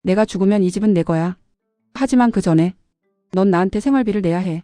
내가 죽으면 이 집은 내 거야. 하지만 그 전에 넌 나한테 생활비를 내야 해.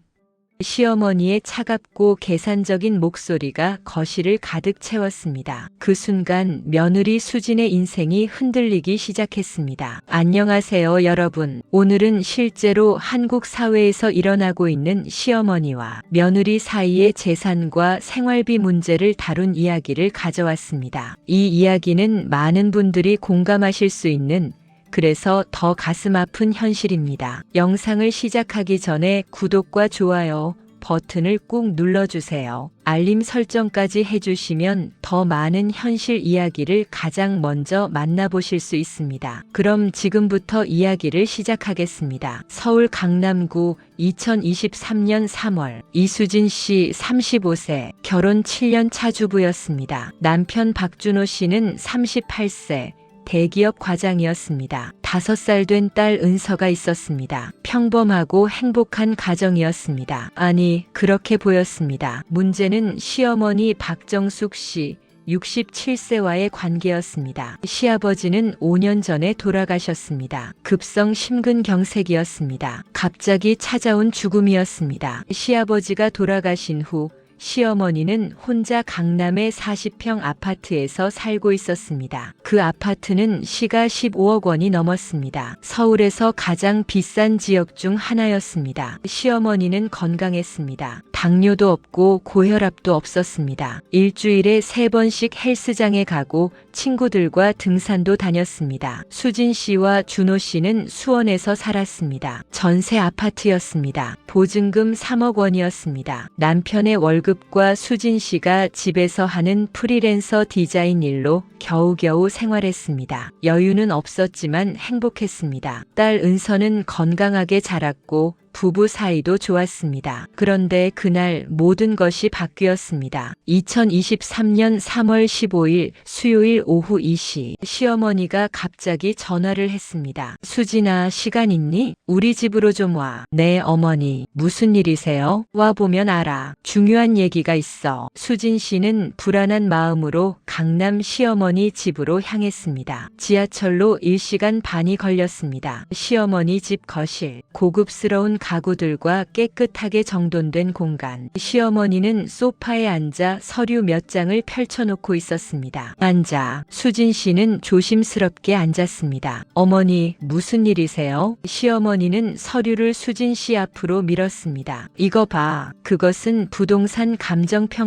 시어머니의 차갑고 계산적인 목소리가 거실을 가득 채웠습니다. 그 순간 며느리 수진의 인생이 흔들리기 시작했습니다. 안녕하세요, 여러분. 오늘은 실제로 한국 사회에서 일어나고 있는 시어머니와 며느리 사이의 재산과 생활비 문제를 다룬 이야기를 가져왔습니다. 이 이야기는 많은 분들이 공감하실 수 있는, 그래서 더 가슴 아픈 현실입니다. 영상을 시작하기 전에 구독과 좋아요 버튼을 꾹 눌러주세요. 알림 설정까지 해주시면 더 많은 현실 이야기를 가장 먼저 만나보실 수 있습니다. 그럼 지금부터 이야기를 시작하겠습니다. 서울 강남구 2023년 3월 이수진 씨 35세, 결혼 7년 차주부였습니다. 남편 박준호 씨는 38세, 대기업 과장이었습니다. 5살 된 딸 은서가 있었습니다. 평범하고 행복한 가정이었습니다. 아니, 그렇게 보였습니다. 문제는 시어머니 박정숙 씨 67세와의 관계였습니다. 시아버지는 5년 전에 돌아가셨습니다. 급성 심근경색이었습니다. 갑자기 찾아온 죽음이었습니다. 시아버지가 돌아가신 후 시어머니는 혼자 강남의 40평 아파트에서 살고 있었습니다. 그 아파트는 시가 15억 원이 넘었습니다. 서울에서 가장 비싼 지역 중 하나였습니다. 시어머니는 건강했습니다. 당뇨도 없고 고혈압도 없었습니다. 일주일에 3번씩 헬스장에 가고 친구들과 등산도 다녔습니다. 수진 씨와 준호 씨는 수원에서 살았습니다. 전세 아파트였습니다. 보증금 3억 원이었습니다. 남편의 월급과 수진 씨가 집에서 하는 프리랜서 디자인 일로 겨우겨우 생활했습니다. 여유는 없었지만 행복했습니다. 딸 은서는 건강하게 자랐고 부부 사이도 좋았습니다. 그런데 그날 모든 것이 바뀌었습니다. 2023년 3월 15일 수요일 오후 2시 시어머니가 갑자기 전화를 했습니다. 수진아, 시간 있니? 우리 집으로 좀 와. 네, 어머니. 무슨 일이세요? 와보면 알아. 중요한 얘기가 있어. 수진 씨는 불안한 마음으로 강남 시어머니 집으로 향했습니다. 지하철로 1시간 반이 걸렸습니다. 시어머니 집 거실, 고급스러운 가구들과 깨끗하게 정돈된 공간. 시어머니는 소파에 앉아 서류 몇 장을 펼쳐놓고 있었습니다. 앉아. 수진 씨는 조심스럽게 앉았습니다. 어머니, 무슨 일이세요? 시어머니는 서류를 수진 씨 앞으로 밀었습니다. 이거 봐. 그것은 부동산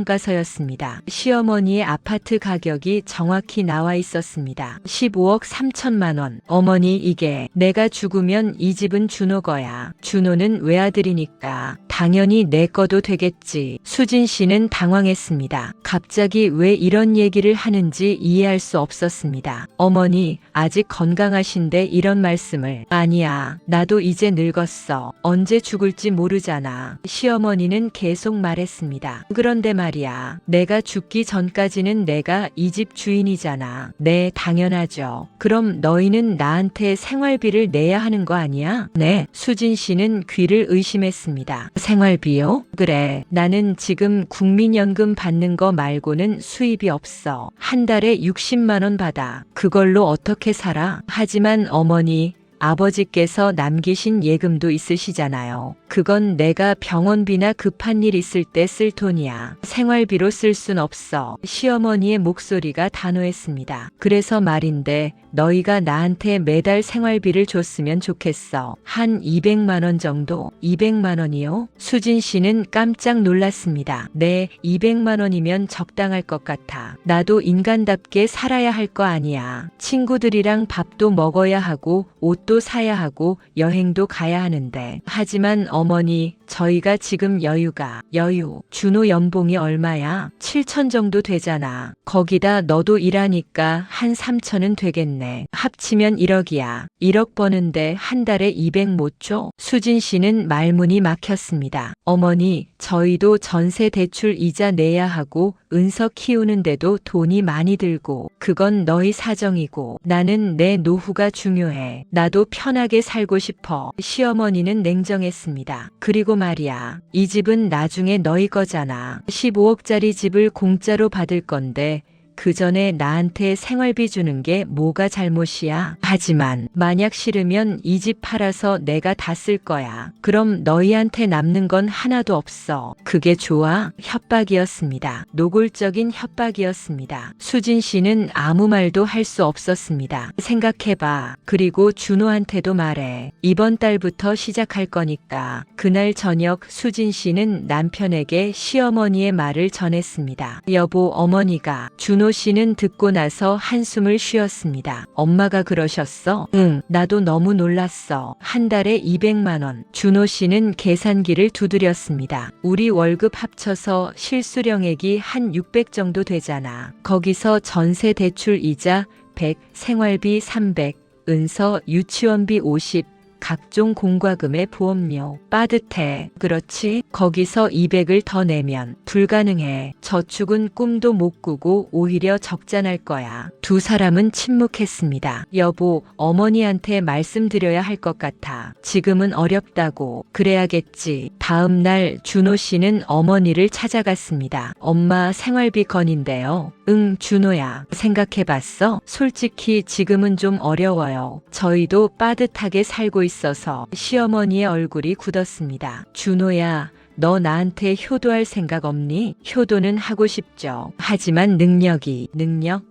감정평가서였습니다. 시어머니의 아파트 가격이 정확히 나와 있었습니다. 15억 3천만 원. 어머니, 이게 내가 죽으면 이 집은 준호 거야. 준호는 외아들이니까 당연히 내 거도 되겠지. 수진 씨는 당황했습니다. 갑자기 왜 이런 얘기를 하는지 이해할 수 없었습니다. 어머니, 아직 건강하신데 이런 말씀을. 아니야, 나도 이제 늙었어. 언제 죽을지 모르잖아. 시어머니는 계속 말했습니다. 그런데 말이야, 내가 죽기 전까지는 내가 이 집 주인이잖아. 네, 당연하죠. 그럼 너희는 나한테 생활비를 내야 하는 거 아니야? 네. 수진 씨는 귀를 의심했습니다. 생활비요? 그래. 나는 지금 국민연금 받는 거 말고는 수입이 없어. 한 달에 60만 원 받아. 그걸로 어떻게 살아? 하지만 어머니, 아버지께서 남기신 예금도 있으시잖아요. 그건 내가 병원비나 급한 일 있을 때 쓸 돈이야. 생활비로 쓸 순 없어. 시어머니의 목소리가 단호했습니다. 그래서 말인데 너희가 나한테 매달 생활비를 줬으면 좋겠어. 한 200만 원 정도? 200만 원이요? 수진 씨는 깜짝 놀랐습니다. 네, 200만 원이면 적당할 것 같아. 나도 인간답게 살아야 할 거 아니야. 친구들이랑 밥도 먹어야 하고 옷도 사야 하고 여행도 가야 하는데. 하지만 어머니, 저희가 지금 여유. 준호 연봉이 얼마야? 7천 정도 되잖아. 거기다 너도 일하니까 한 3천은 되겠네. 합치면 1억이야. 1억 버는데 한 달에 200 못 줘? 수진 씨는 말문이 막혔습니다. 어머니, 저희도 전세 대출 이자 내야 하고 은서 키우는데도 돈이 많이 들고 그건 너희 사정이고 나는 내 노후가 중요해. 나도 편하게 살고 싶어. 시어머니는 냉정했습니다. 그리고 말이야, 이 집은 나중에 너희 거잖아. 15억짜리 집을 공짜로 받을 건데 그 전에 나한테 생활비 주는 게 뭐가 잘못이야? 하지만 만약 싫으면 이 집 팔아서 내가 다 쓸 거야. 그럼 너희한테 남는 건 하나도 없어. 그게 좋아? 협박이었습니다. 노골적인 협박이었습니다. 수진 씨는 아무 말도 할 수 없었습니다. 생각해봐. 그리고 준호한테도 말해. 이번 달부터 시작할 거니까. 그날 저녁 수진 씨는 남편에게 시어머니의 말을 전했습니다. 여보, 어머니가. 준호 씨는 듣고 나서 한숨을 쉬었습니다. 엄마가 그러셨어? 응, 나도 너무 놀랐어. 한 달에 200만 원. 준호 씨는 계산기를 두드렸습니다. 우리 월급 합쳐서 실수령액이 한 600 정도 되잖아. 거기서 전세 대출 이자 100, 생활비 300, 은서 유치원비 50, 각종 공과금의 보험료. 빠듯해. 그렇지? 거기서 200을 더 내면 불가능해. 저축은 꿈도 못 꾸고 오히려 적자날 거야. 두 사람은 침묵했습니다. 여보, 어머니한테 말씀드려야 할 것 같아. 지금은 어렵다고. 그래야겠지. 다음 날 준호 씨는 어머니를 찾아갔습니다. 엄마, 생활비 건인데요. 응, 준호야. 생각해봤어? 솔직히 지금은 좀 어려워요. 저희도 빠듯하게 살고 있어서. 시어머니의 얼굴이 굳었습니다. 준호야, 너 나한테 효도할 생각 없니? 효도는 하고 싶죠. 하지만 능력?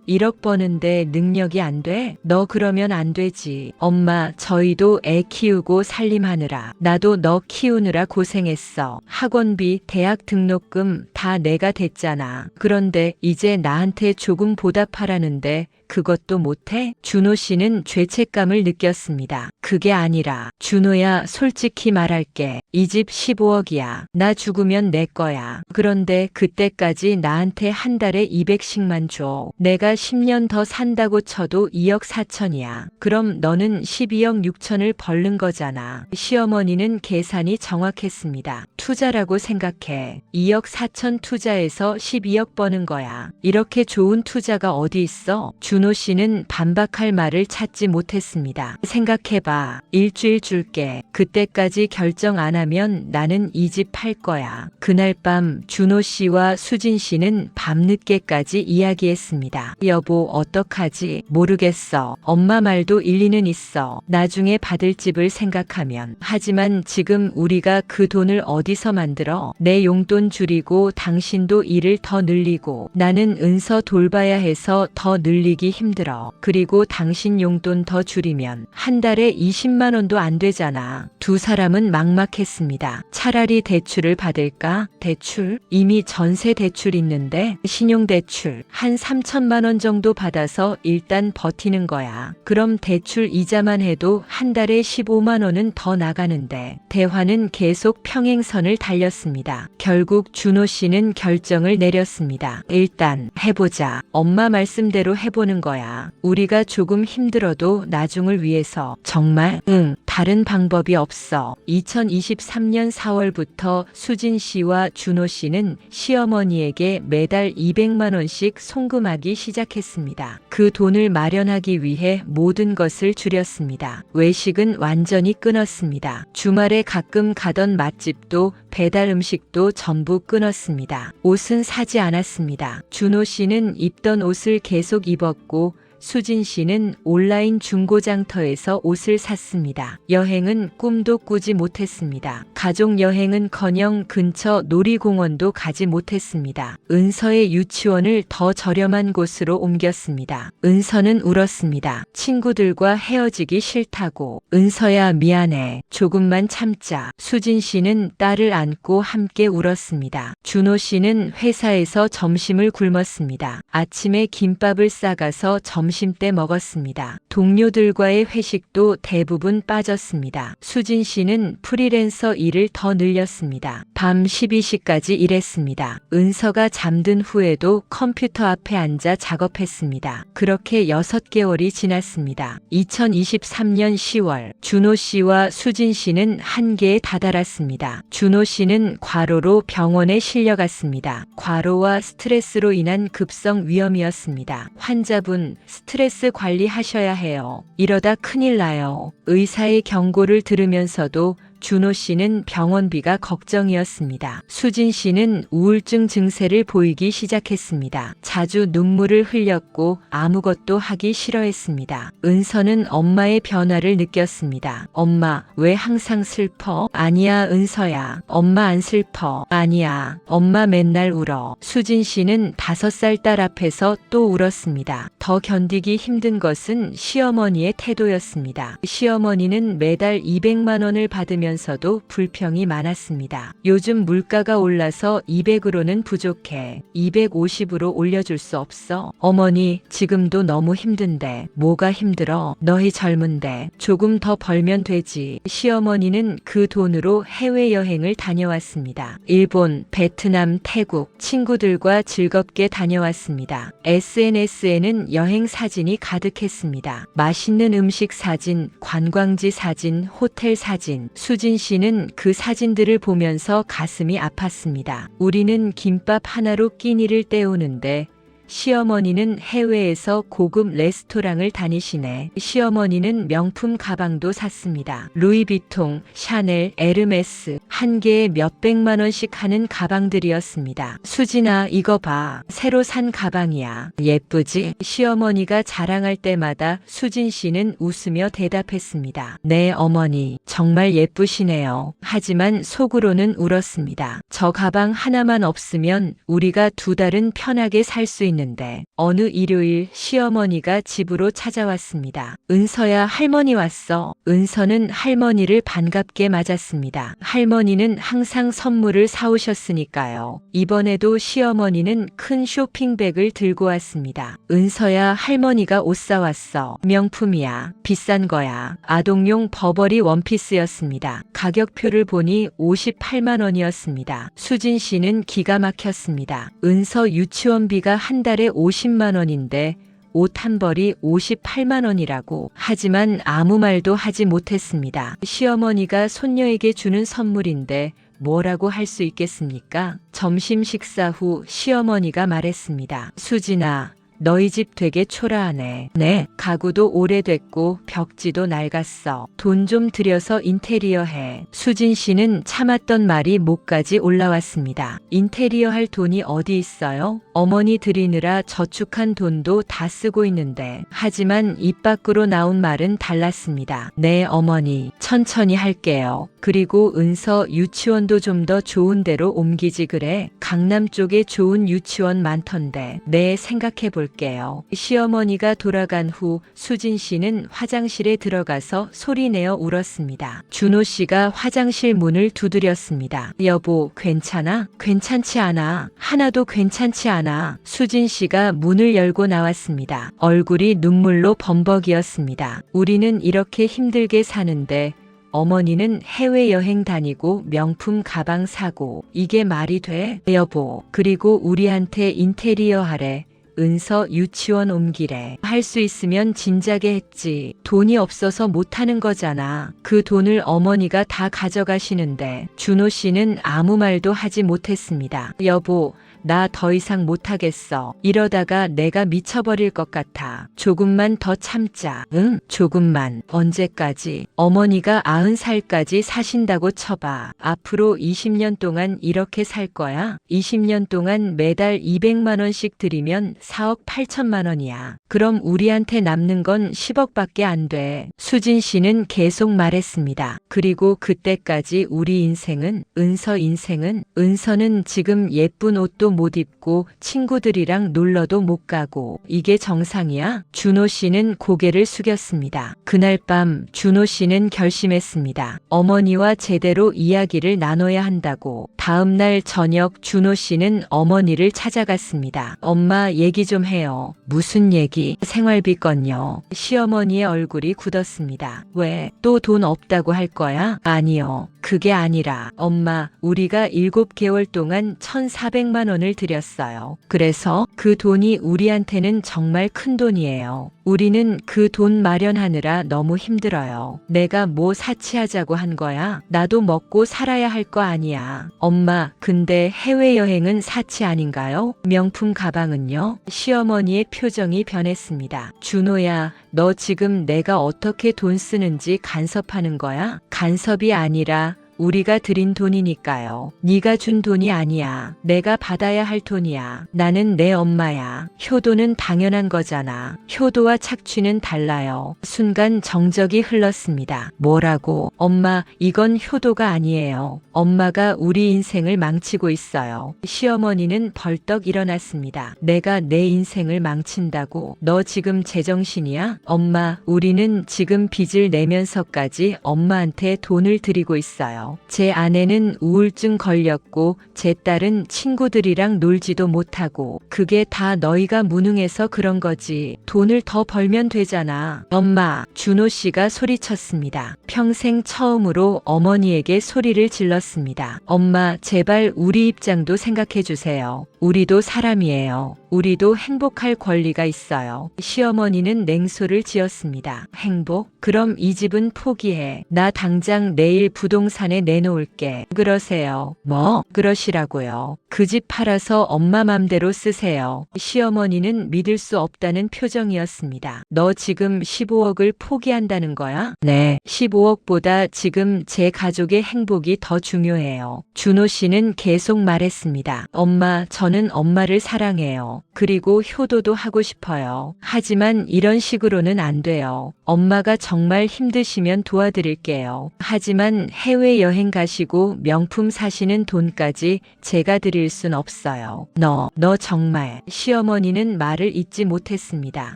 1억 버는데 능력이 안 돼? 너 그러면 안 되지. 엄마, 저희도 애 키우고 살림하느라. 나도 너 키우느라 고생했어. 학원비, 대학 등록금 다 내가 댔잖아. 그런데 이제 나한테 조금 보답하라는데 그것도 못해? 준호 씨는 죄책감을 느꼈습니다. 그게 아니라, 준호야, 솔직히 말할게. 이 집 15억이야. 나 죽으면 내 거야. 그런데 그때까지 나한테 한 달에 200씩만 줘. 내가 10년 더 산다고 쳐도 2억 4천이야. 그럼 너는 12억 6천을 벌는 거잖아. 시어머니는 계산이 정확했습니다. 투자라고 생각해. 2억 4천 투자해서 12억 버는 거야. 이렇게 좋은 투자가 어디 있어? 준호 씨는 반박할 말을 찾지 못했습니다. 생각해봐. 일주일 줄게. 그때까지 결정 안 하면 나는 이 집 팔 거야. 그날 밤 준호 씨와 수진 씨는 밤늦게까지 이야기했습니다. 여보, 어떡하지? 모르겠어. 엄마 말도 일리는 있어. 나중에 받을 집을 생각하면. 하지만 지금 우리가 그 돈을 어디서 만들어? 내 용돈 줄이고 당신도 일을 더 늘리고 나는 은서 돌봐야 해서 더 늘리기 힘들어. 그리고 당신 용돈 더 줄이면 한 달에 20만 원도 안 되잖아. 두 사람은 막막했습니다. 차라리 대출을 받을까? 대출? 이미 전세 대출 있는데 신용대출 한 3천만 원 정도 받아서 일단 버티는 거야. 그럼 대출 이자만 해도 한 달에 15만 원은 더 나가는데 대화는 계속 평행선을 달렸습니다. 결국 준호 씨는 결정을 내렸습니다. 일단 해보자. 엄마 말씀대로 해보는 거야. 우리가 조금 힘들어도 나중을 위해서. 정말? 응. 다른 방법이 없어. 2023년 4월부터 수진 씨와 준호 씨는 시어머니에게 매달 200만 원씩 송금하기 시작했습니다. 그 돈을 마련하기 위해 모든 것을 줄였습니다. 외식은 완전히 끊었습니다. 주말에 가끔 가던 맛집도 배달 음식도 전부 끊었습니다. 옷은 사지 않았습니다. 준호 씨는 입던 옷을 계속 입었고 수진 씨는 온라인 중고장터에서 옷을 샀습니다. 여행은 꿈도 꾸지 못했습니다. 가족 여행은커녕 근처 놀이공원도 가지 못했습니다. 은서의 유치원을 더 저렴한 곳으로 옮겼습니다. 은서는 울었습니다. 친구들과 헤어지기 싫다고. 은서야, 미안해. 조금만 참자. 수진 씨는 딸을 안고 함께 울었습니다. 준호 씨는 회사에서 점심을 굶었습니다. 아침에 김밥을 싸가서 점심때 먹었습니다. 동료들과의 회식도 대부분 빠졌습니다. 수진 씨는 프리랜서 일을 더 늘렸습니다. 밤 12시까지 일했습니다. 은서가 잠든 후에도 컴퓨터 앞에 앉아 작업했습니다. 그렇게 6개월이 지났습니다. 2023년 10월 준호 씨와 수진 씨는 한계에 다다랐습니다. 준호 씨는 과로로 병원에 실려갔습니다. 과로와 스트레스로 인한 급성 위염이었습니다. 환자분, 스트레스 관리하셔야 해요. 이러다 큰일 나요. 의사의 경고를 들으면서도 준호 씨는 병원비가 걱정이었습니다. 수진 씨는 우울증 증세를 보이기 시작했습니다. 자주 눈물을 흘렸고 아무것도 하기 싫어했습니다. 은서는 엄마의 변화를 느꼈습니다. 엄마, 왜 항상 슬퍼? 아니야, 은서야. 엄마 안 슬퍼. 아니야. 엄마 맨날 울어. 수진 씨는 5살 딸 앞에서 또 울었습니다. 더 견디기 힘든 것은 시어머니의 태도였습니다. 시어머니는 매달 200만 원을 받으면서도 불평이 많았습니다. 요즘 물가가 올라서 200으로는 부족해. 250으로 올려줄 수 없어? 어머니, 지금도 너무 힘든데. 뭐가 힘들어? 너희 젊은데. 조금 더 벌면 되지. 시어머니는 그 돈으로 해외여행을 다녀왔습니다. 일본, 베트남, 태국, 친구들과 즐겁게 다녀왔습니다. SNS에는 여행 사진이 가득했습니다. 맛있는 음식 사진, 관광지 사진, 호텔 사진. 수진 씨는 그 사진들을 보면서 가슴이 아팠습니다. 우리는 김밥 하나로 끼니를 때우는데 시어머니는 해외에서 고급 레스토랑을 다니시네. 시어머니는 명품 가방도 샀습니다. 루이비통, 샤넬, 에르메스, 한 개에 몇백만 원씩 하는 가방들이었습니다. 수진아, 이거 봐. 새로 산 가방이야. 예쁘지? 시어머니가 자랑할 때마다 수진 씨는 웃으며 대답했습니다. 네, 어머니. 정말 예쁘시네요. 하지만 속으로는 울었습니다. 저 가방 하나만 없으면 우리가 2달은 편하게 살 수 있는 있는데 어느 일요일 시어머니가 집으로 찾아왔습니다. 은서야, 할머니 왔어. 은서는 할머니를 반갑게 맞았습니다. 할머니는 항상 선물을 사오셨으니까요. 이번에도 시어머니는 큰 쇼핑백을 들고 왔습니다. 은서야, 할머니가 옷 사왔어. 명품이야. 비싼 거야. 아동용 버버리 원피스였습니다. 가격표를 보니 58만 원이었습니다. 수진 씨는 기가 막혔습니다. 은서 유치원비가 한 달에 50만 원인데 옷 한 벌이 58만 원이라고. 하지만 아무 말도 하지 못했습니다. 시어머니가 손녀에게 주는 선물인데 뭐라고 할 수 있겠습니까? 점심 식사 후 시어머니가 말했습니다. 수진아, 너희 집 되게 초라하네. 네, 가구도 오래됐고 벽지도 낡았어. 돈 좀 들여서 인테리어 해. 수진 씨는 참았던 말이 목까지 올라왔습니다. 인테리어 할 돈이 어디 있어요? 어머니 드리느라 저축한 돈도 다 쓰고 있는데. 하지만 입 밖으로 나온 말은 달랐습니다. 네, 어머니, 천천히 할게요. 그리고 은서 유치원도 좀 더 좋은 데로 옮기지 그래. 강남 쪽에 좋은 유치원 많던데. 네, 생각해 볼게요. 시어머니가 돌아간 후 수진 씨는 화장실에 들어가서 소리내어 울었습니다. 준호 씨가 화장실 문을 두드렸습니다. 여보, 괜찮아? 괜찮지 않아. 하나도 괜찮지 않아. 수진 씨가 문을 열고 나왔습니다. 얼굴이 눈물로 범벅이었습니다. 우리는 이렇게 힘들게 사는데 어머니는 해외여행 다니고 명품 가방 사고. 이게 말이 돼? 여보, 그리고 우리한테 인테리어 하래. 은서 유치원 옮기래. 할 수 있으면 진작에 했지. 돈이 없어서 못하는 거잖아. 그 돈을 어머니가 다 가져가시는데. 준호 씨는 아무 말도 하지 못했습니다. 여보, 나 더 이상 못하겠어. 이러다가 내가 미쳐버릴 것 같아. 조금만 더 참자. 응? 조금만. 언제까지? 어머니가 90살까지 사신다고 쳐봐. 앞으로 20년 동안 이렇게 살 거야? 20년 동안 매달 200만 원씩 드리면 4억 8천만 원이야. 그럼 우리한테 남는 건 10억밖에 안 돼. 수진 씨는 계속 말했습니다. 그리고 그때까지 우리 인생은, 은서 인생은, 은서는 지금 예쁜 옷도 못 입고 친구들이랑 놀러도 못 가고. 이게 정상이야? 준호 씨는 고개를 숙였습니다. 그날 밤 준호 씨는 결심했습니다. 어머니와 제대로 이야기를 나눠야 한다고. 다음 날 저녁 준호 씨는 어머니를 찾아갔습니다. 엄마, 얘기 좀 해요. 무슨 얘기? 생활비 건요. 시어머니의 얼굴이 굳었습니다. 왜? 또 돈 없다고 할 거야? 아니요. 그게 아니라 엄마, 우리가 7개월 동안 1,400만 원을 드렸어요. 그래서 그 돈이 우리한테는 정말 큰 돈이에요. 우리는 그 돈 마련하느라 너무 힘들어요. 내가 뭐 사치하자고 한 거야? 나도 먹고 살아야 할 거 아니야. 엄마, 근데 해외여행은 사치 아닌가요? 명품 가방은요? 시어머니의 표정이 변했습니다. 준호야, 너 지금 내가 어떻게 돈 쓰는지 간섭하는 거야? 간섭이 아니라 우리가 드린 돈이니까요. 네가 준 돈이 아니야. 내가 받아야 할 돈이야. 나는 내 엄마야. 효도는 당연한 거잖아. 효도와 착취는 달라요. 순간 정적이 흘렀습니다. 뭐라고? 엄마, 이건 효도가 아니에요. 엄마가 우리 인생을 망치고 있어요. 시어머니는 벌떡 일어났습니다. 내가 내 인생을 망친다고? 너 지금 제정신이야? 엄마, 우리는 지금 빚을 내면서까지 엄마한테 돈을 드리고 있어요. 제 아내는 우울증 걸렸고 제 딸은 친구들이랑 놀지도 못하고 그게 다 너희가 무능해서 그런 거지. 돈을 더 벌면 되잖아. 엄마, 준호 씨가 소리쳤습니다. 평생 처음으로 어머니에게 소리를 질렀습니다. 엄마, 제발 우리 입장도 생각해 주세요. 우리도 사람이에요. 우리도 행복할 권리가 있어요. 시어머니는 냉소를 지었습니다. 행복? 그럼 이 집은 포기해. 나 당장 내일 부동산에 내놓을게. 그러세요. 뭐? 그러시라고요. 그 집 팔아서 엄마 맘대로 쓰세요. 시어머니는 믿을 수 없다는 표정이었습니다. 너 지금 15억을 포기한다는 거야? 네. 15억보다 지금 제 가족의 행복이 더 중요해요. 준호 씨는 계속 말했습니다. 엄마, 저는 엄마를 사랑해요. 그리고 효도도 하고 싶어요. 하지만 이런 식으로는 안 돼요. 엄마가 정말 힘드시면 도와드릴게요. 하지만 해외여행 가시고 명품 사시는 돈까지 제가 드릴 순 없어요. 너 정말. 시어머니는 말을 잇지 못했습니다.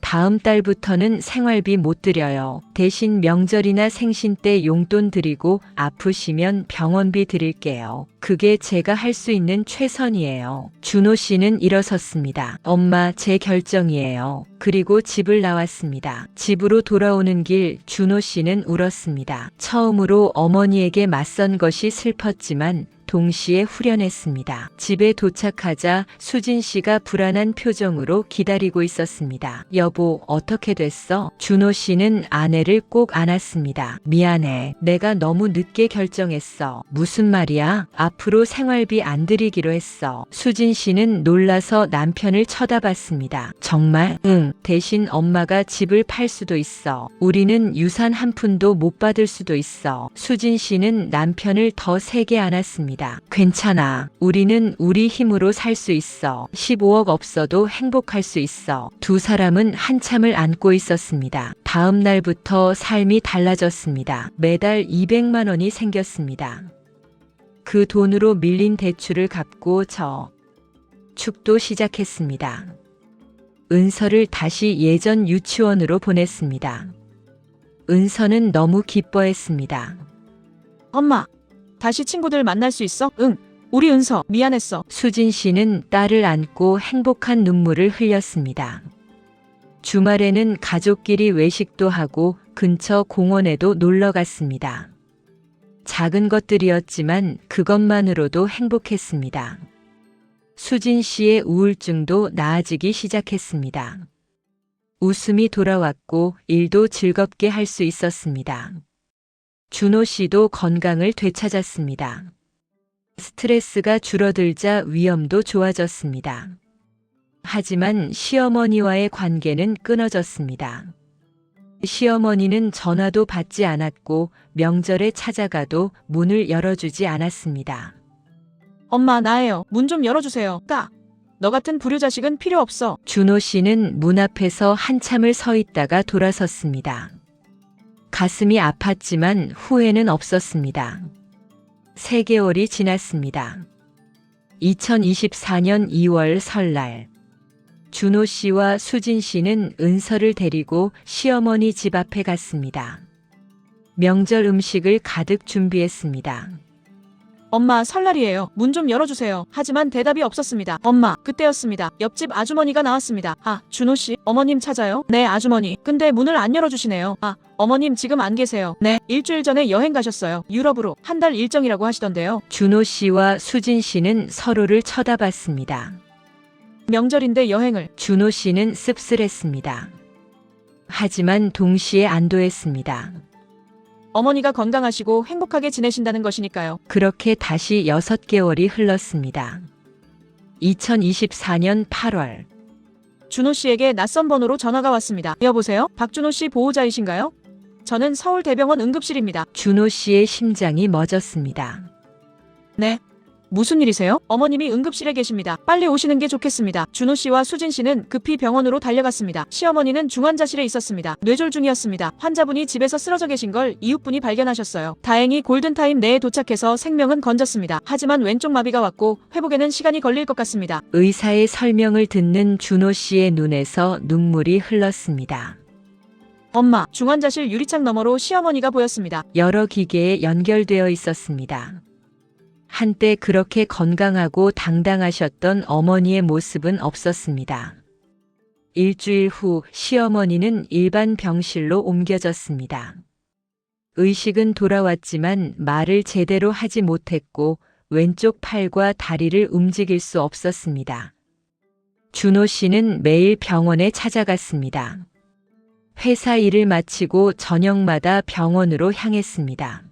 다음 달부터는 생활비 못 드려요. 대신 명절이나 생신 때 용돈 드리고 아프시면 병원비 드릴게요. 그게 제가 할 수 있는 최선이에요. 준호 씨는 일어섰습니다. 엄마, 제 결정이에요. 그리고 집을 나왔습니다. 집으로 돌아오는 길 준호 씨는 울었습니다. 처음으로 어머니에게 맞선 것이 슬펐지만 동시에 후련했습니다. 집에 도착하자 수진 씨가 불안한 표정으로 기다리고 있었습니다. 여보, 어떻게 됐어? 준호 씨는 아내를 꼭 안았습니다. 미안해. 내가 너무 늦게 결정했어. 무슨 말이야? 앞으로 생활비 안 드리기로 했어. 수진 씨는 놀라서 남편을 쳐다봤습니다. 정말? 응. 대신 엄마가 집을 팔 수도 있어. 우리는 유산 한 푼도 못 받을 수도 있어. 수진 씨는 남편을 더 세게 안았습니다. 괜찮아. 우리는 우리 힘으로 살 수 있어. 15억 없어도 행복할 수 있어. 두 사람은 한참을 안고 있었습니다. 다음 날부터 삶이 달라졌습니다. 매달 200만 원이 생겼습니다. 그 돈으로 밀린 대출을 갚고 축도 시작했습니다. 은서를 다시 예전 유치원으로 보냈습니다. 은서는 너무 기뻐했습니다. 엄마, 다시 친구들 만날 수 있어? 응. 우리 은서, 미안했어. 수진 씨는 딸을 안고 행복한 눈물을 흘렸습니다. 주말에는 가족끼리 외식도 하고 근처 공원에도 놀러 갔습니다. 작은 것들이었지만 그것만으로도 행복했습니다. 수진 씨의 우울증도 나아지기 시작했습니다. 웃음이 돌아왔고 일도 즐겁게 할 수 있었습니다. 준호 씨도 건강을 되찾았습니다. 스트레스가 줄어들자 위험도 좋아졌습니다. 하지만 시어머니와의 관계는 끊어졌습니다. 시어머니는 전화도 받지 않았고 명절에 찾아가도 문을 열어주지 않았습니다. 엄마, 나예요. 문 좀 열어주세요. 너 같은 불효자식은 필요 없어. 준호 씨는 문 앞에서 한참을 서 있다가 돌아섰습니다. 가슴이 아팠지만 후회는 없었습니다. 3개월이 지났습니다. 2024년 2월 설날, 준호 씨와 수진 씨는 은서를 데리고 시어머니 집 앞에 갔습니다. 명절 음식을 가득 준비했습니다. 엄마, 설날이에요. 문 좀 열어주세요. 하지만 대답이 없었습니다. 엄마, 그때였습니다. 옆집 아주머니가 나왔습니다. 준호 씨, 어머님 찾아요? 네, 아주머니. 근데 문을 안 열어주시네요. 어머님 지금 안 계세요. 네, 일주일 전에 여행 가셨어요. 유럽으로. 한 달 일정이라고 하시던데요. 준호 씨와 수진 씨는 서로를 쳐다봤습니다. 명절인데 여행을. 준호 씨는 씁쓸했습니다. 하지만 동시에 안도했습니다. 어머니가 건강하시고 행복하게 지내신다는 것이니까요. 그렇게 다시 6개월이 흘렀습니다. 2024년 8월, 준호 씨에게 낯선 번호로 전화가 왔습니다. 여보세요? 박준호 씨 보호자이신가요? 저는 서울대병원 응급실입니다. 준호 씨의 심장이 멎었습니다. 네. 무슨 일이세요? 어머님이 응급실에 계십니다. 빨리 오시는 게 좋겠습니다. 준호 씨와 수진 씨는 급히 병원으로 달려갔습니다. 시어머니는 중환자실에 있었습니다. 뇌졸 중이었습니다. 환자분이 집에서 쓰러져 계신 걸 이웃분이 발견하셨어요. 다행히 골든타임 내에 도착해서 생명은 건졌습니다. 하지만 왼쪽 마비가 왔고 회복에는 시간이 걸릴 것 같습니다. 의사의 설명을 듣는 준호 씨의 눈에서 눈물이 흘렀습니다. 엄마, 중환자실 유리창 너머로 시어머니가 보였습니다. 여러 기계에 연결되어 있었습니다. 한때 그렇게 건강하고 당당하셨던 어머니의 모습은 없었습니다. 일주일 후 시어머니는 일반 병실로 옮겨졌습니다. 의식은 돌아왔지만 말을 제대로 하지 못했고 왼쪽 팔과 다리를 움직일 수 없었습니다. 준호 씨는 매일 병원에 찾아갔습니다. 회사 일을 마치고 저녁마다 병원으로 향했습니다.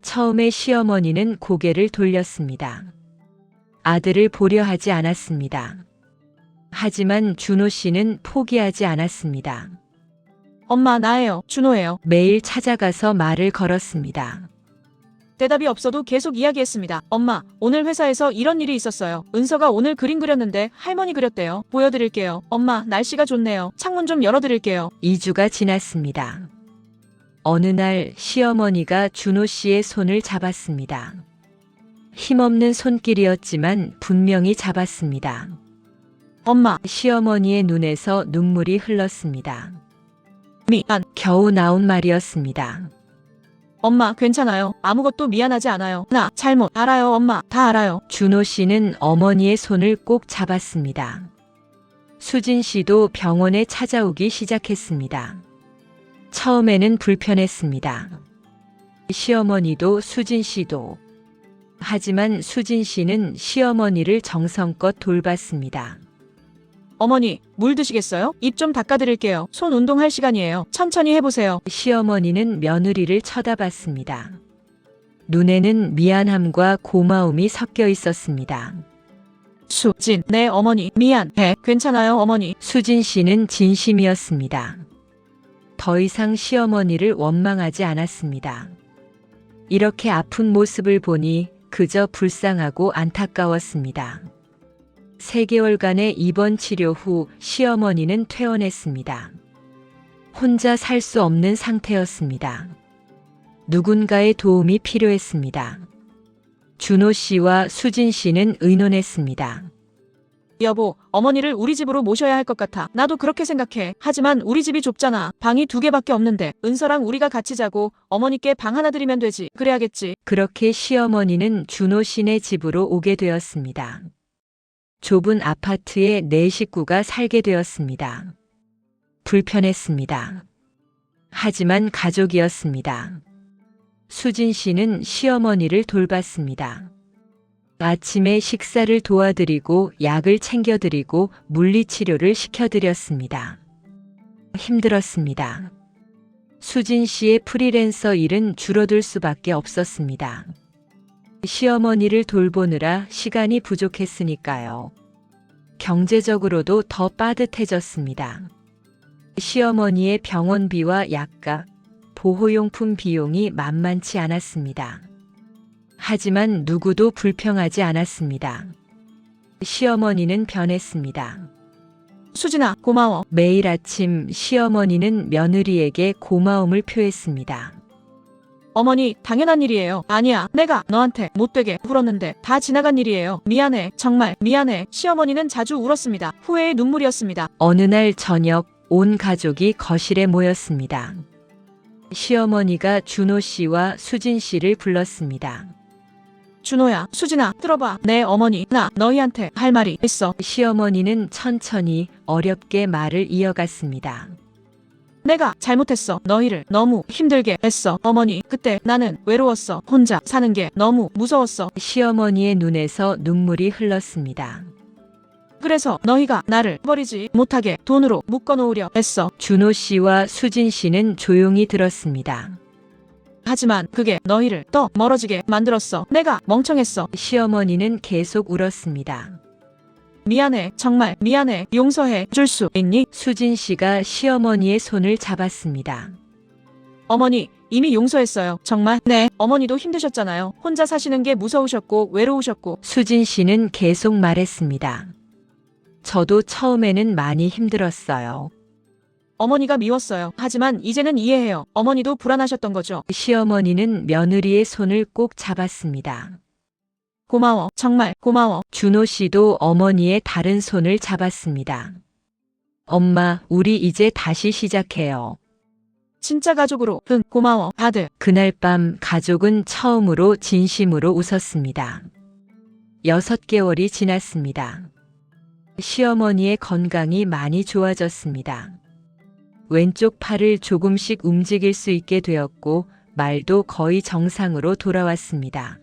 처음에 시어머니는 고개를 돌렸습니다. 아들을 보려 하지 않았습니다. 하지만 준호 씨는 포기하지 않았습니다. 엄마, 나예요. 준호예요. 매일 찾아가서 말을 걸었습니다. 대답이 없어도 계속 이야기했습니다. 엄마, 오늘 회사에서 이런 일이 있었어요. 은서가 오늘 그림 그렸는데 할머니 그렸대요. 보여드릴게요. 엄마, 날씨가 좋네요. 창문 좀 열어드릴게요. 2주가 지났습니다. 어느 날 시어머니가 준호 씨의 손을 잡았습니다. 힘없는 손길이었지만 분명히 잡았습니다. 엄마, 시어머니의 눈에서 눈물이 흘렀습니다. 미안. 겨우 나온 말이었습니다. 엄마, 괜찮아요. 아무것도 미안하지 않아요. 나 잘못 알아요. 엄마, 다 알아요. 준호 씨는 어머니의 손을 꼭 잡았습니다. 수진 씨도 병원에 찾아오기 시작했습니다. 처음에는 불편했습니다. 시어머니도 수진 씨도. 하지만 수진 씨는 시어머니를 정성껏 돌봤습니다. 어머니, 물 드시겠어요? 입 좀 닦아드릴게요. 손 운동할 시간이에요. 천천히 해보세요. 시어머니는 며느리를 쳐다봤습니다. 눈에는 미안함과 고마움이 섞여 있었습니다. 수진, 네 어머니, 미안해. 괜찮아요 어머니. 수진 씨는 진심이었습니다. 더 이상 시어머니를 원망하지 않았습니다. 이렇게 아픈 모습을 보니 그저 불쌍하고 안타까웠습니다. 3개월간의 입원 치료 후 시어머니는 퇴원했습니다. 혼자 살 수 없는 상태였습니다. 누군가의 도움이 필요했습니다. 준호 씨와 수진 씨는 의논했습니다. 여보, 어머니를 우리 집으로 모셔야 할 것 같아. 나도 그렇게 생각해. 하지만 우리 집이 좁잖아. 방이 2개밖에 없는데 은서랑 우리가 같이 자고 어머니께 방 하나 드리면 되지. 그래야겠지. 그렇게 시어머니는 준호 씨네 집으로 오게 되었습니다. 좁은 아파트에 4식구가 살게 되었습니다. 불편했습니다. 하지만 가족이었습니다. 수진 씨는 시어머니를 돌봤습니다. 아침에 식사를 도와드리고 약을 챙겨드리고 물리치료를 시켜드렸습니다. 힘들었습니다. 수진 씨의 프리랜서 일은 줄어들 수밖에 없었습니다. 시어머니를 돌보느라 시간이 부족했으니까요. 경제적으로도 더 빠듯해졌습니다. 시어머니의 병원비와 약값, 보호용품 비용이 만만치 않았습니다. 하지만 누구도 불평하지 않았습니다. 시어머니는 변했습니다. 수진아, 고마워. 매일 아침 시어머니는 며느리에게 고마움을 표했습니다. 어머니, 당연한 일이에요. 아니야, 내가 너한테 못되게 굴었는데 다 지나간 일이에요. 미안해. 정말 미안해. 시어머니는 자주 울었습니다. 후회의 눈물이었습니다. 어느 날 저녁 온 가족이 거실에 모였습니다. 시어머니가 준호 씨와 수진 씨를 불렀습니다. 준호야, 수진아, 들어봐. 내 어머니, 나 너희한테 할 말이 있어. 시어머니는 천천히 어렵게 말을 이어갔습니다. 내가 잘못했어. 너희를 너무 힘들게 했어. 어머니, 그때 나는 외로웠어. 혼자 사는 게 너무 무서웠어. 시어머니의 눈에서 눈물이 흘렀습니다. 그래서 너희가 나를 버리지 못하게 돈으로 묶어놓으려 했어. 준호 씨와 수진 씨는 조용히 들었습니다. 하지만 그게 너희를 더 멀어지게 만들었어. 내가 멍청했어. 시어머니는 계속 울었습니다. 미안해. 정말 미안해. 용서해 줄 수 있니? 수진 씨가 시어머니의 손을 잡았습니다. 어머니, 이미 용서했어요. 정말? 네. 어머니도 힘드셨잖아요. 혼자 사시는 게 무서우셨고 외로우셨고. 수진 씨는 계속 말했습니다. 저도 처음에는 많이 힘들었어요. 어머니가 미웠어요. 하지만 이제는 이해해요. 어머니도 불안하셨던 거죠. 시어머니는 며느리의 손을 꼭 잡았습니다. 고마워. 정말 고마워. 준호 씨도 어머니의 다른 손을 잡았습니다. 엄마, 우리 이제 다시 시작해요. 진짜 가족으로. 응, 고마워. 아들. 그날 밤 가족은 처음으로 진심으로 웃었습니다. 6개월이 지났습니다. 시어머니의 건강이 많이 좋아졌습니다. 왼쪽 팔을 조금씩 움직일 수 있게 되었고 말도 거의 정상으로 돌아왔습니다.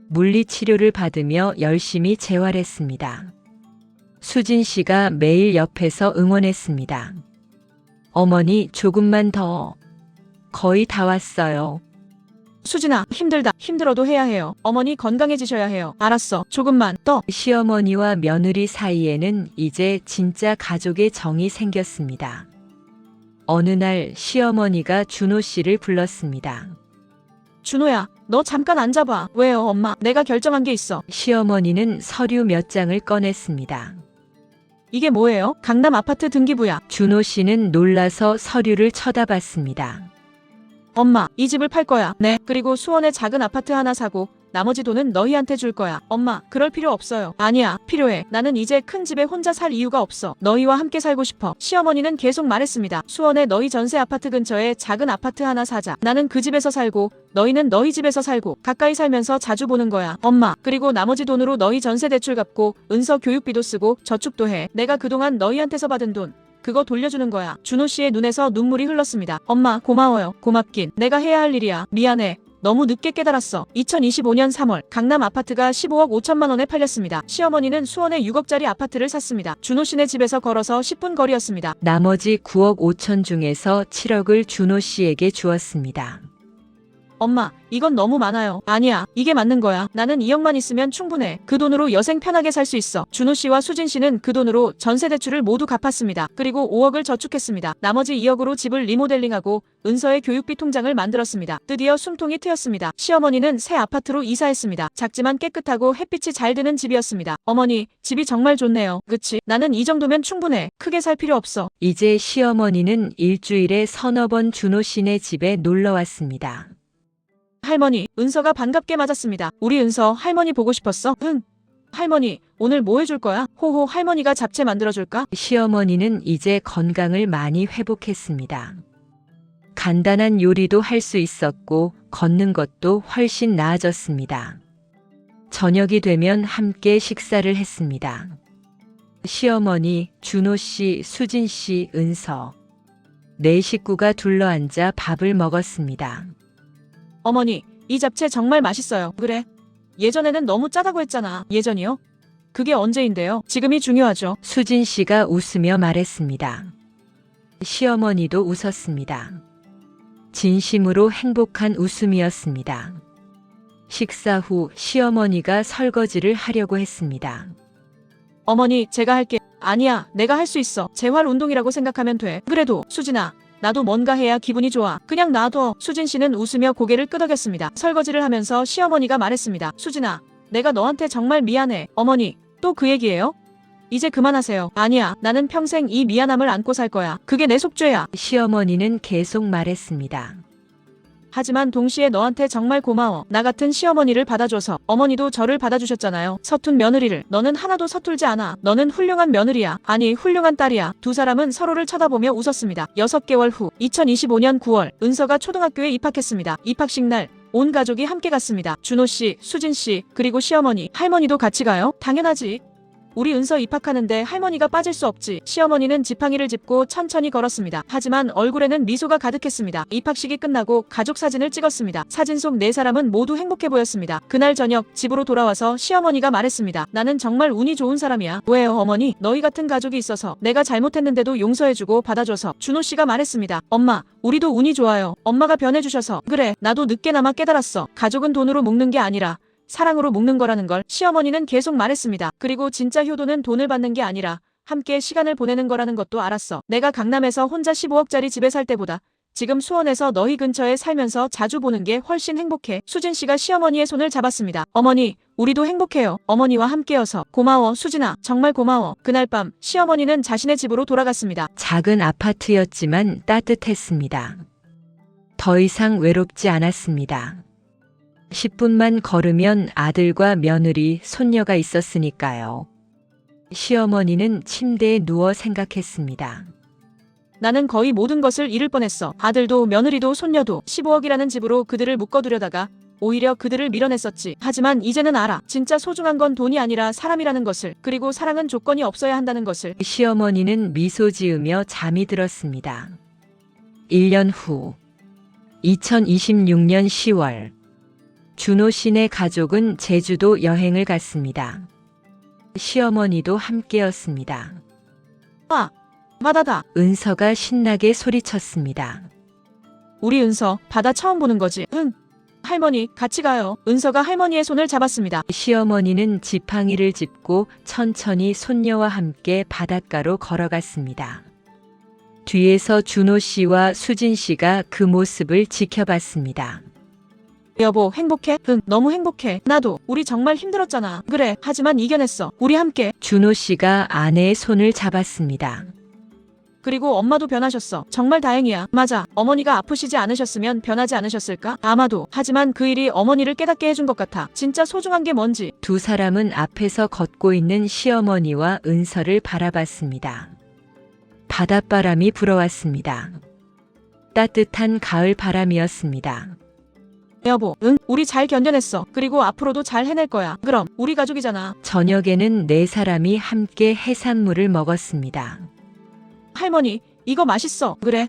물리치료를 받으며 열심히 재활했습니다. 수진 씨가 매일 옆에서 응원했습니다. 어머니, 조금만 더. 거의 다 왔어요. 수진아, 힘들다. 힘들어도 해야 해요. 어머니 건강해지셔야 해요. 알았어. 조금만 더. 시어머니와 며느리 사이에는 이제 진짜 가족의 정이 생겼습니다. 어느 날 시어머니가 준호 씨를 불렀습니다. 준호야, 너 잠깐 앉아봐. 왜요, 엄마? 내가 결정한 게 있어. 시어머니는 서류 몇 장을 꺼냈습니다. 이게 뭐예요? 강남 아파트 등기부야. 준호 씨는 놀라서 서류를 쳐다봤습니다. 엄마, 이 집을 팔 거야. 네. 그리고 수원에 작은 아파트 하나 사고 나머지 돈은 너희한테 줄 거야. 엄마, 그럴 필요 없어요. 아니야, 필요해. 나는 이제 큰 집에 혼자 살 이유가 없어. 너희와 함께 살고 싶어. 시어머니는 계속 말했습니다. 수원에 너희 전세 아파트 근처에 작은 아파트 하나 사자. 나는 그 집에서 살고 너희는 너희 집에서 살고 가까이 살면서 자주 보는 거야. 엄마, 그리고 나머지 돈으로 너희 전세 대출 갚고 은서 교육비도 쓰고 저축도 해. 내가 그동안 너희한테서 받은 돈 그거 돌려주는 거야. 준호 씨의 눈에서 눈물이 흘렀습니다. 엄마, 고마워요. 고맙긴. 내가 해야 할 일이야. 미안해. 너무 늦게 깨달았어. 2025년 3월 강남 아파트가 15억 5천만 원에 팔렸습니다. 시어머니는 수원에 6억짜리 아파트를 샀습니다. 준호 씨네 집에서 걸어서 10분 거리였습니다. 나머지 9억 5천 중에서 7억을 준호 씨에게 주었습니다. 엄마, 이건 너무 많아요. 아니야, 이게 맞는 거야. 나는 2억만 있으면 충분해. 그 돈으로 여생 편하게 살 수 있어. 준호 씨와 수진 씨는 그 돈으로 전세 대출을 모두 갚았습니다. 그리고 5억을 저축했습니다. 나머지 2억으로 집을 리모델링하고 은서의 교육비 통장을 만들었습니다. 드디어 숨통이 트였습니다. 시어머니는 새 아파트로 이사했습니다. 작지만 깨끗하고 햇빛이 잘 드는 집이었습니다. 어머니, 집이 정말 좋네요. 그치? 나는 이 정도면 충분해. 크게 살 필요 없어. 이제 시어머니는 일주일에 서너 번 준호 씨네 집에 놀러 왔습니다. 할머니, 은서가 반갑게 맞았습니다. 우리 은서, 할머니 보고 싶었어? 응. 할머니, 오늘 뭐 해줄 거야? 호호, 할머니가 잡채 만들어줄까? 시어머니는 이제 건강을 많이 회복했습니다. 간단한 요리도 할 수 있었고 걷는 것도 훨씬 나아졌습니다. 저녁이 되면 함께 식사를 했습니다. 시어머니, 준호 씨, 수진 씨, 은서. 네 식구가 둘러앉아 밥을 먹었습니다. 어머니, 이 잡채 정말 맛있어요. 그래. 예전에는 너무 짜다고 했잖아. 예전이요? 그게 언제인데요? 지금이 중요하죠. 수진 씨가 웃으며 말했습니다. 시어머니도 웃었습니다. 진심으로 행복한 웃음이었습니다. 식사 후 시어머니가 설거지를 하려고 했습니다. 어머니, 제가 할게. 아니야, 내가 할 수 있어. 재활 운동이라고 생각하면 돼. 그래도, 수진아. 나도 뭔가 해야 기분이 좋아. 그냥 놔둬. 수진 씨는 웃으며 고개를 끄덕였습니다. 설거지를 하면서 시어머니가 말했습니다. 수진아, 내가 너한테 정말 미안해. 어머니, 또 그 얘기예요? 이제 그만하세요. 아니야, 나는 평생 이 미안함을 안고 살 거야. 그게 내 속죄야. 시어머니는 계속 말했습니다. 하지만 동시에 너한테 정말 고마워. 나 같은 시어머니를 받아줘서. 어머니도 저를 받아주셨잖아요. 서툰 며느리를. 너는 하나도 서툴지 않아. 너는 훌륭한 며느리야. 아니, 훌륭한 딸이야. 두 사람은 서로를 쳐다보며 웃었습니다. 6개월 후 2025년 9월 은서가 초등학교에 입학했습니다. 입학식 날 온 가족이 함께 갔습니다. 준호 씨, 수진 씨, 그리고 시어머니, 할머니도 같이 가요? 당연하지. 우리 은서 입학하는데 할머니가 빠질 수 없지. 시어머니는 지팡이를 짚고 천천히 걸었습니다. 하지만 얼굴에는 미소가 가득했습니다. 입학식이 끝나고 가족 사진을 찍었습니다. 사진 속 네 사람은 모두 행복해 보였습니다. 그날 저녁 집으로 돌아와서 시어머니가 말했습니다. 나는 정말 운이 좋은 사람이야. 왜요, 어머니? 너희 같은 가족이 있어서. 내가 잘못했는데도 용서해주고 받아줘서. 준호 씨가 말했습니다. 엄마, 우리도 운이 좋아요. 엄마가 변해주셔서. 그래, 나도 늦게나마 깨달았어. 가족은 돈으로 묶는 게 아니라 사랑으로 묶는 거라는 걸 시어머니는 계속 말했습니다. 그리고 진짜 효도는 돈을 받는 게 아니라 함께 시간을 보내는 거라는 것도 알았어. 내가 강남에서 혼자 15억짜리 집에 살 때보다 지금 수원에서 너희 근처에 살면서 자주 보는 게 훨씬 행복해. 수진 씨가 시어머니의 손을 잡았습니다. 어머니, 우리도 행복해요. 어머니와 함께여서. 고마워, 수진아. 정말 고마워. 그날 밤 시어머니는 자신의 집으로 돌아갔습니다. 작은 아파트였지만 따뜻했습니다. 더 이상 외롭지 않았습니다. 10분만 걸으면 아들과 며느리, 손녀가 있었으니까요. 시어머니는 침대에 누워 생각했습니다. 나는 거의 모든 것을 잃을 뻔했어. 아들도 며느리도 손녀도 15억이라는 집으로 그들을 묶어두려다가 오히려 그들을 밀어냈었지. 하지만 이제는 알아. 진짜 소중한 건 돈이 아니라 사람이라는 것을. 그리고 사랑은 조건이 없어야 한다는 것을. 시어머니는 미소 지으며 잠이 들었습니다. 1년 후 2026년 10월 준호 씨네 가족은 제주도 여행을 갔습니다. 시어머니도 함께였습니다. 바다다. 은서가 신나게 소리쳤습니다. 우리 은서, 바다 처음 보는 거지? 응. 할머니, 같이 가요. 은서가 할머니의 손을 잡았습니다. 시어머니는 지팡이를 짚고 천천히 손녀와 함께 바닷가로 걸어갔습니다. 뒤에서 준호 씨와 수진 씨가 그 모습을 지켜봤습니다. 여보, 행복해? 응, 너무 행복해. 나도. 우리 정말 힘들었잖아. 그래, 하지만 이겨냈어. 우리 함께. 준호 씨가 아내의 손을 잡았습니다. 그리고 엄마도 변하셨어. 정말 다행이야. 맞아. 어머니가 아프시지 않으셨으면 변하지 않으셨을까? 아마도. 하지만 그 일이 어머니를 깨닫게 해준 것 같아. 진짜 소중한 게 뭔지. 두 사람은 앞에서 걷고 있는 시어머니와 은서를 바라봤습니다. 바닷바람이 불어왔습니다. 따뜻한 가을 바람이었습니다. 여보, 응, 우리 잘 견뎌냈어. 그리고 앞으로도 잘 해낼 거야. 그럼, 우리 가족이잖아. 저녁에는 네 사람이 함께 해산물을 먹었습니다. 할머니, 이거 맛있어. 그래.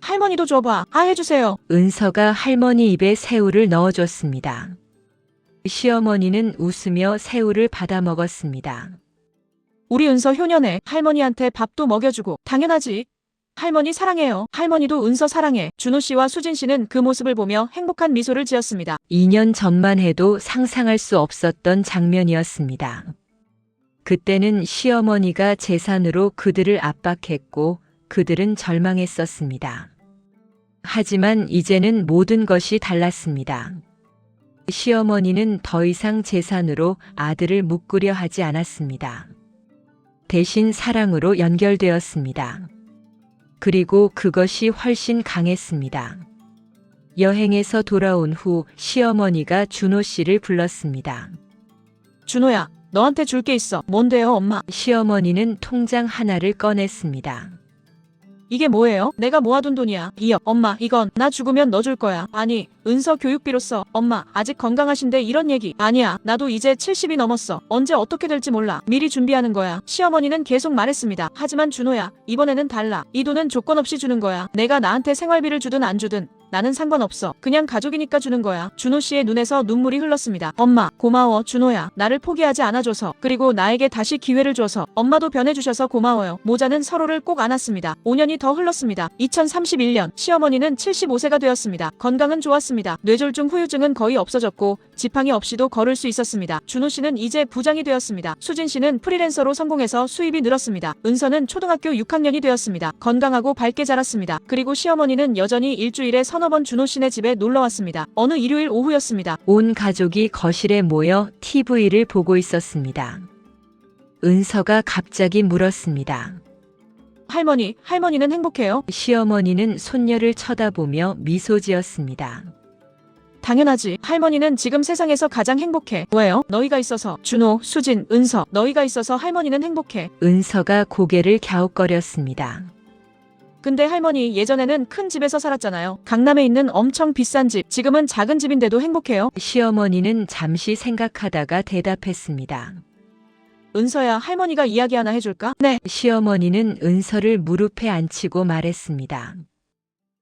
할머니도 줘봐. 해주세요. 은서가 할머니 입에 새우를 넣어줬습니다. 시어머니는 웃으며 새우를 받아 먹었습니다. 우리 은서 효녀네. 할머니한테 밥도 먹여주고. 당연하지. 할머니 사랑해요. 할머니도 은서 사랑해. 준호 씨와 수진 씨는 그 모습을 보며 행복한 미소를 지었습니다. 2년 전만 해도 상상할 수 없었던 장면이었습니다. 그때는 시어머니가 재산으로 그들을 압박했고 그들은 절망했었습니다. 하지만 이제는 모든 것이 달랐습니다. 시어머니는 더 이상 재산으로 아들을 묶으려 하지 않았습니다. 대신 사랑으로 연결되었습니다. 그리고 그것이 훨씬 강했습니다. 여행에서 돌아온 후 시어머니가 준호 씨를 불렀습니다. 준호야, 너한테 줄 게 있어. 뭔데요, 엄마? 시어머니는 통장 하나를 꺼냈습니다. 이게 뭐예요? 내가 모아둔 돈이야. 이요. 엄마, 이건 나 죽으면 너 줄 거야. 아니, 은서 교육비로 써. 엄마, 아직 건강하신데 이런 얘기. 아니야. 나도 이제 70이 넘었어. 언제 어떻게 될지 몰라. 미리 준비하는 거야. 시어머니는 계속 말했습니다. 하지만 준호야, 이번에는 달라. 이 돈은 조건 없이 주는 거야. 내가 나한테 생활비를 주든 안 주든 나는 상관없어. 그냥 가족이니까 주는 거야. 준호 씨의 눈에서 눈물이 흘렀습니다. 엄마, 고마워, 준호야. 나를 포기하지 않아줘서. 그리고 나에게 다시 기회를 줘서. 엄마도 변해주셔서 고마워요. 모자는 서로를 꼭 안았습니다. 5년이 더 흘렀습니다. 2031년, 시어머니는 75세가 되었습니다. 건강은 좋았습니다. 뇌졸중 후유증은 거의 없어졌고, 지팡이 없이도 걸을 수 있었습니다. 준호 씨는 이제 부장이 되었습니다. 수진 씨는 프리랜서로 성공해서 수입이 늘었습니다. 은서는 초등학교 6학년이 되었습니다. 건강하고 밝게 자랐습니다. 그리고 시어머니는 여전히 일주일에 서너 번 준호 씨네 집에 놀러 왔습니다. 어느 일요일 오후였습니다. 온 가족이 거실에 모여 TV를 보고 있었습니다. 은서가 갑자기 물었습니다. 할머니는 행복해요? 시어머니는 손녀를 쳐다보며 미소 지었습니다. 당연하지. 할머니는 지금 세상에서 가장 행복해. 왜요? 너희가 있어서. 준호, 수진, 은서. 너희가 있어서 할머니는 행복해. 은서가 고개를 갸웃거렸습니다. 근데 할머니 예전에는 큰 집에서 살았잖아요. 강남에 있는 엄청 비싼 집. 지금은 작은 집인데도 행복해요. 시어머니는 잠시 생각하다가 대답했습니다. 은서야, 할머니가 이야기 하나 해줄까? 네. 시어머니는 은서를 무릎에 앉히고 말했습니다.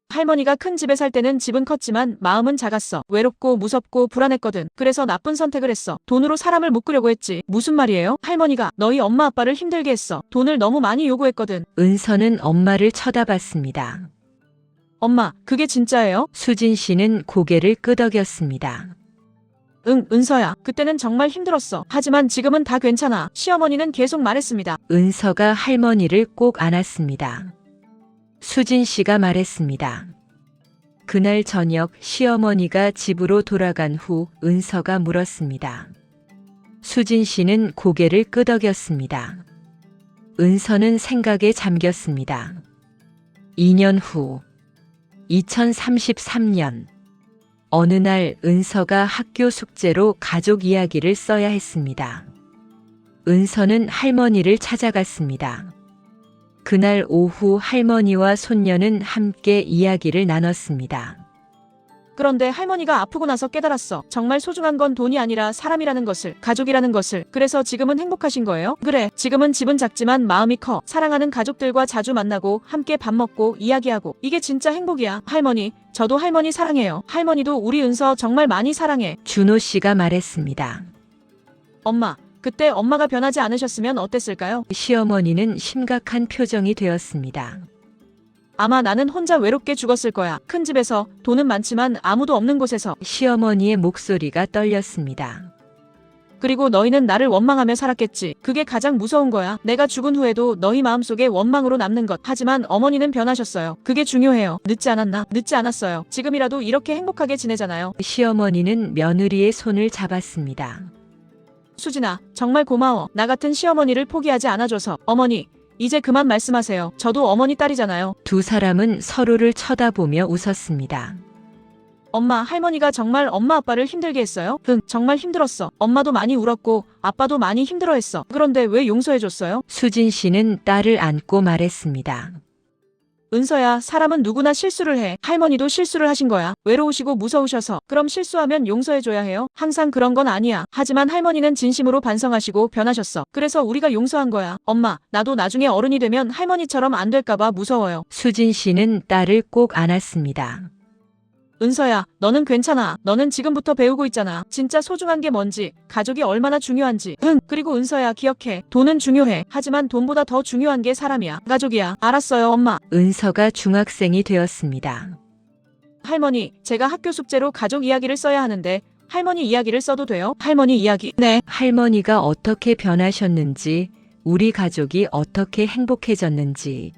할머니가 큰 집에 살 때는 집은 컸지만 마음은 작았어. 외롭고 무섭고 불안했거든. 그래서 나쁜 선택을 했어. 돈으로 사람을 묶으려고 했지. 무슨 말이에요? 할머니가 너희 엄마 아빠를 힘들게 했어. 돈을 너무 많이 요구했거든. 은서는 엄마를 쳐다봤습니다. 엄마, 그게 진짜예요? 수진 씨는 고개를 끄덕였습니다. 응, 은서야. 그때는 정말 힘들었어. 하지만 지금은 다 괜찮아. 시어머니는 계속 말했습니다. 은서가 할머니를 꼭 안았습니다. 수진 씨가 말했습니다. 그날 저녁 시어머니가 집으로 돌아간 후 은서가 물었습니다. 수진 씨는 고개를 끄덕였습니다. 은서는 생각에 잠겼습니다. 2년 후, 2033년. 어느 날 은서가 학교 숙제로 가족 이야기를 써야 했습니다. 은서는 할머니를 찾아갔습니다. 그날 오후 할머니와 손녀는 함께 이야기를 나눴습니다. 그런데 할머니가 아프고 나서 깨달았어. 정말 소중한 건 돈이 아니라 사람이라는 것을, 가족이라는 것을. 그래서 지금은 행복하신 거예요? 그래, 지금은 집은 작지만 마음이 커. 사랑하는 가족들과 자주 만나고 함께 밥 먹고 이야기하고. 이게 진짜 행복이야. 할머니, 저도 할머니 사랑해요. 할머니도 우리 은서 정말 많이 사랑해. 준호 씨가 말했습니다. 엄마, 그때 엄마가 변하지 않으셨으면 어땠을까요? 시어머니는 심각한 표정이 되었습니다. 아마 나는 혼자 외롭게 죽었을 거야. 큰 집에서, 돈은 많지만 아무도 없는 곳에서. 시어머니의 목소리가 떨렸습니다. 그리고 너희는 나를 원망하며 살았겠지. 그게 가장 무서운 거야. 내가 죽은 후에도 너희 마음속에 원망으로 남는 것. 하지만 어머니는 변하셨어요. 그게 중요해요. 늦지 않았나? 늦지 않았어요. 지금이라도 이렇게 행복하게 지내잖아요. 시어머니는 며느리의 손을 잡았습니다. 수진아, 정말 고마워. 나 같은 시어머니를 포기하지 않아줘서. 어머니, 이제 그만 말씀하세요. 저도 어머니 딸이잖아요. 두 사람은 서로를 쳐다보며 웃었습니다. 엄마, 할머니가 정말 엄마 아빠를 힘들게 했어요? 응, 정말 힘들었어. 엄마도 많이 울었고 아빠도 많이 힘들어했어. 그런데 왜 용서해줬어요? 수진 씨는 딸을 안고 말했습니다. 은서야, 사람은 누구나 실수를 해. 할머니도 실수를 하신 거야. 외로우시고 무서우셔서. 그럼 실수하면 용서해줘야 해요? 항상 그런 건 아니야. 하지만 할머니는 진심으로 반성하시고 변하셨어. 그래서 우리가 용서한 거야. 엄마, 나도 나중에 어른이 되면 할머니처럼 안 될까봐 무서워요. 수진 씨는 딸을 꼭 안았습니다. 은서야, 너는 괜찮아. 너는 지금부터 배우고 있잖아. 진짜 소중한 게 뭔지, 가족이 얼마나 중요한지. 응, 그리고 은서야, 기억해. 돈은 중요해. 하지만 돈보다 더 중요한 게 사람이야. 가족이야. 알았어요, 엄마. 은서가 중학생이 되었습니다. 할머니, 제가 학교 숙제로 가족 이야기를 써야 하는데 할머니 이야기를 써도 돼요? 할머니 이야기. 네. 할머니가 어떻게 변하셨는지, 우리 가족이 어떻게 행복해졌는지.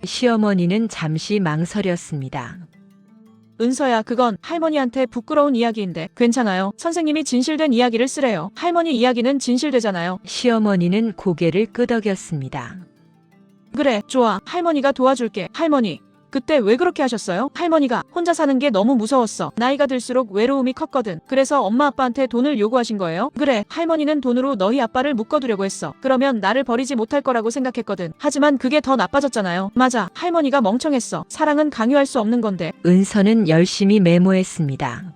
시어머니는 잠시 망설였습니다. 은서야, 그건 할머니한테 부끄러운 이야기인데 괜찮아요. 선생님이 진실된 이야기를 쓰래요. 할머니 이야기는 진실되잖아요. 시어머니는 고개를 끄덕였습니다. 그래, 좋아. 할머니가 도와줄게. 할머니, 그때 왜 그렇게 하셨어요? 할머니가 혼자 사는 게 너무 무서웠어. 나이가 들수록 외로움이 컸거든. 그래서 엄마 아빠한테 돈을 요구하신 거예요? 그래, 할머니는 돈으로 너희 아빠를 묶어두려고 했어. 그러면 나를 버리지 못할 거라고 생각했거든. 하지만 그게 더 나빠졌잖아요. 맞아, 할머니가 멍청했어. 사랑은 강요할 수 없는 건데. 은서는 열심히 메모했습니다.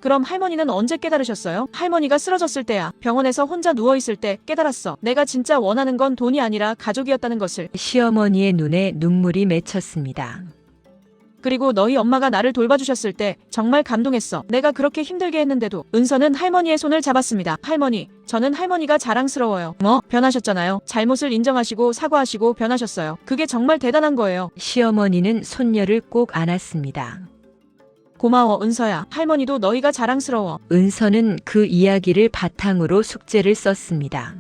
그럼 할머니는 언제 깨달으셨어요? 할머니가 쓰러졌을 때야. 병원에서 혼자 누워있을 때 깨달았어. 내가 진짜 원하는 건 돈이 아니라 가족이었다는 것을. 시어머니의 눈에 눈물이 맺혔습니다. 그리고 너희 엄마가 나를 돌봐주셨을 때 정말 감동했어. 내가 그렇게 힘들게 했는데도. 은서는 할머니의 손을 잡았습니다. 할머니, 저는 할머니가 자랑스러워요. 변하셨잖아요. 잘못을 인정하시고 사과하시고 변하셨어요. 그게 정말 대단한 거예요. 시어머니는 손녀를 꼭 안았습니다. 고마워, 은서야. 할머니도 너희가 자랑스러워. 은서는 그 이야기를 바탕으로 숙제를 썼습니다.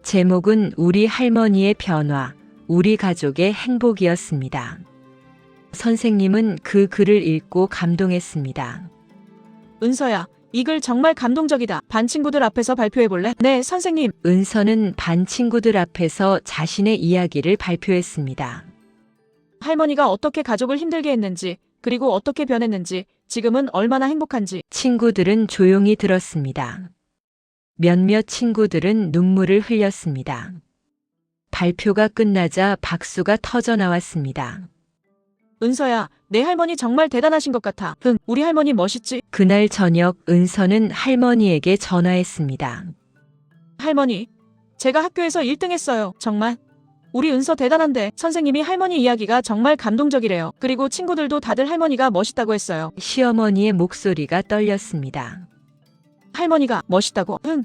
제목은 우리 할머니의 변화, 우리 가족의 행복이었습니다. 선생님은 그 글을 읽고 감동했습니다. 은서야, 이 글 정말 감동적이다. 반 친구들 앞에서 발표해볼래? 네, 선생님. 은서는 반 친구들 앞에서 자신의 이야기를 발표했습니다. 할머니가 어떻게 가족을 힘들게 했는지, 그리고 어떻게 변했는지, 지금은 얼마나 행복한지. 친구들은 조용히 들었습니다. 몇몇 친구들은 눈물을 흘렸습니다. 발표가 끝나자 박수가 터져 나왔습니다. 은서야, 내 할머니 정말 대단하신 것 같아. 응, 우리 할머니 멋있지? 그날 저녁 은서는 할머니에게 전화했습니다. 할머니, 제가 학교에서 1등 했어요. 정말. 우리 은서 대단한데 선생님이 할머니 이야기가 정말 감동적이래요. 그리고 친구들도 다들 할머니가 멋있다고 했어요. 시어머니의 목소리가 떨렸습니다. 할머니가 멋있다고? 응.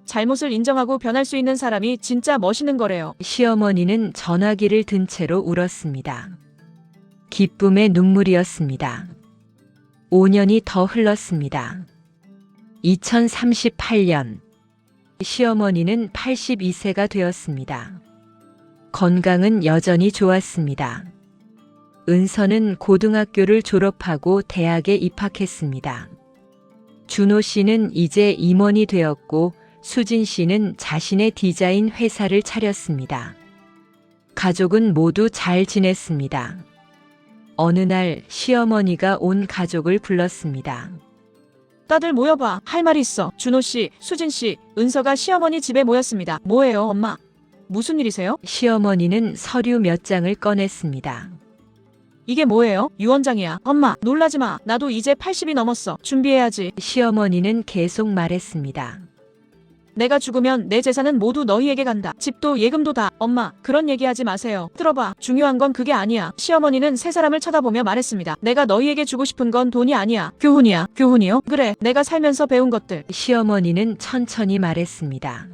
잘못을 인정하고 변할 수 있는 사람이 진짜 멋있는 거래요. 시어머니는 전화기를 든 채로 울었습니다. 기쁨의 눈물이었습니다. 5년이 더 흘렀습니다. 2038년 시어머니는 82세가 되었습니다. 건강은 여전히 좋았습니다. 은서는 고등학교를 졸업하고 대학에 입학했습니다. 준호 씨는 이제 임원이 되었고 수진 씨는 자신의 디자인 회사를 차렸습니다. 가족은 모두 잘 지냈습니다. 어느 날 시어머니가 온 가족을 불렀습니다. 다들 모여봐. 할 말이 있어. 준호 씨, 수진 씨, 은서가 시어머니 집에 모였습니다. 뭐예요, 엄마? 무슨 일이세요? 시어머니는 서류 몇 장을 꺼냈습니다. 이게 뭐예요? 유언장이야. 엄마, 놀라지 마. 나도 이제 80이 넘었어. 준비해야지. 시어머니는 계속 말했습니다. 내가 죽으면 내 재산은 모두 너희에게 간다. 집도 예금도 다. 엄마, 그런 얘기하지 마세요. 들어봐. 중요한 건 그게 아니야. 시어머니는 세 사람을 쳐다보며 말했습니다. 내가 너희에게 주고 싶은 건 돈이 아니야. 교훈이야. 교훈이요? 그래. 내가 살면서 배운 것들. 시어머니는 천천히 말했습니다.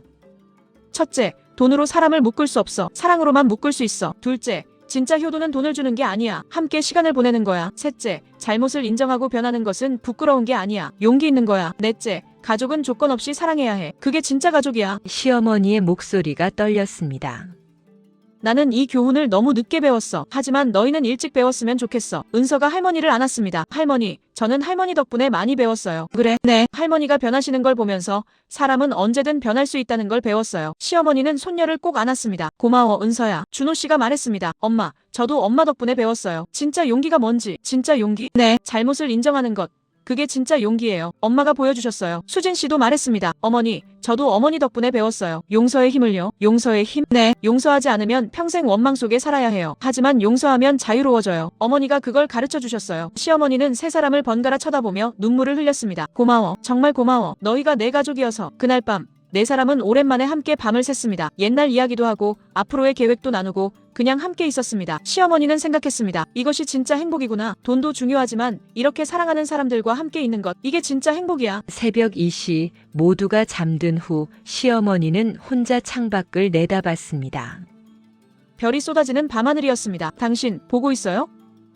첫째, 돈으로 사람을 묶을 수 없어. 사랑으로만 묶을 수 있어. 둘째, 진짜 효도는 돈을 주는 게 아니야. 함께 시간을 보내는 거야. 셋째, 잘못을 인정하고 변하는 것은 부끄러운 게 아니야. 용기 있는 거야. 넷째, 가족은 조건 없이 사랑해야 해. 그게 진짜 가족이야. 시어머니의 목소리가 떨렸습니다. 나는 이 교훈을 너무 늦게 배웠어. 하지만 너희는 일찍 배웠으면 좋겠어. 은서가 할머니를 안았습니다. 할머니, 저는 할머니 덕분에 많이 배웠어요. 그래, 네. 할머니가 변하시는 걸 보면서 사람은 언제든 변할 수 있다는 걸 배웠어요. 시어머니는 손녀를 꼭 안았습니다. 고마워, 은서야. 준호 씨가 말했습니다. 엄마, 저도 엄마 덕분에 배웠어요. 진짜 용기가 뭔지. 진짜 용기? 네. 잘못을 인정하는 것. 그게 진짜 용기예요. 엄마가 보여주셨어요. 수진 씨도 말했습니다. 어머니, 저도 어머니 덕분에 배웠어요. 용서의 힘을요. 용서의 힘? 네. 용서하지 않으면 평생 원망 속에 살아야 해요. 하지만 용서하면 자유로워져요. 어머니가 그걸 가르쳐 주셨어요. 시어머니는 세 사람을 번갈아 쳐다보며 눈물을 흘렸습니다. 고마워. 정말 고마워. 너희가 내 가족이어서. 그날 밤, 네 사람은 오랜만에 함께 밤을 샜습니다. 옛날 이야기도 하고 앞으로의 계획도 나누고 그냥 함께 있었습니다. 시어머니는 생각했습니다. 이것이 진짜 행복이구나. 돈도 중요하지만 이렇게 사랑하는 사람들과 함께 있는 것. 이게 진짜 행복이야. 새벽 2시 모두가 잠든 후 시어머니는 혼자 창밖을 내다봤습니다. 별이 쏟아지는 밤하늘이었습니다. 당신 보고 있어요?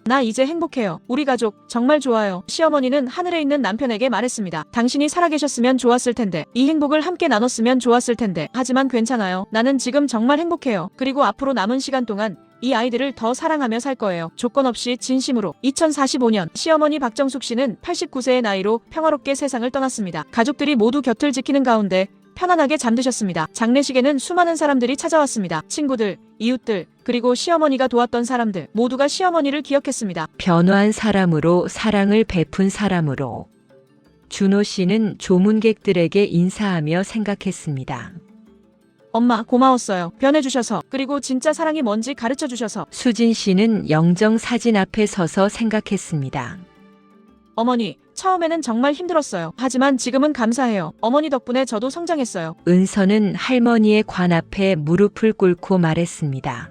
나 이제 행복해요. 우리 가족 정말 좋아요. 시어머니는 하늘에 있는 남편에게 말했습니다. 당신이 살아계셨으면 좋았을 텐데. 이 행복을 함께 나눴으면 좋았을 텐데. 하지만 괜찮아요. 나는 지금 정말 행복해요. 그리고 앞으로 남은 시간 동안 이 아이들을 더 사랑하며 살 거예요. 조건 없이 진심으로. 2045년 시어머니 박정숙 씨는 89세의 나이로 평화롭게 세상을 떠났습니다. 가족들이 모두 곁을 지키는 가운데 편안하게 잠드셨습니다. 장례식에는 수많은 사람들이 찾아왔습니다. 친구들, 이웃들, 그리고 시어머니가 도왔던 사람들 모두가 시어머니를 기억했습니다. 변화한 사람으로 사랑을 베푼 사람으로 준호 씨는 조문객들에게 인사하며 생각했습니다. 엄마 고마웠어요. 변해주셔서. 그리고 진짜 사랑이 뭔지 가르쳐주셔서. 수진 씨는 영정 사진 앞에 서서 생각했습니다. 어머니, 처음에는 정말 힘들었어요. 하지만 지금은 감사해요. 어머니 덕분에 저도 성장했어요. 은서는 할머니의 관 앞에 무릎을 꿇고 말했습니다.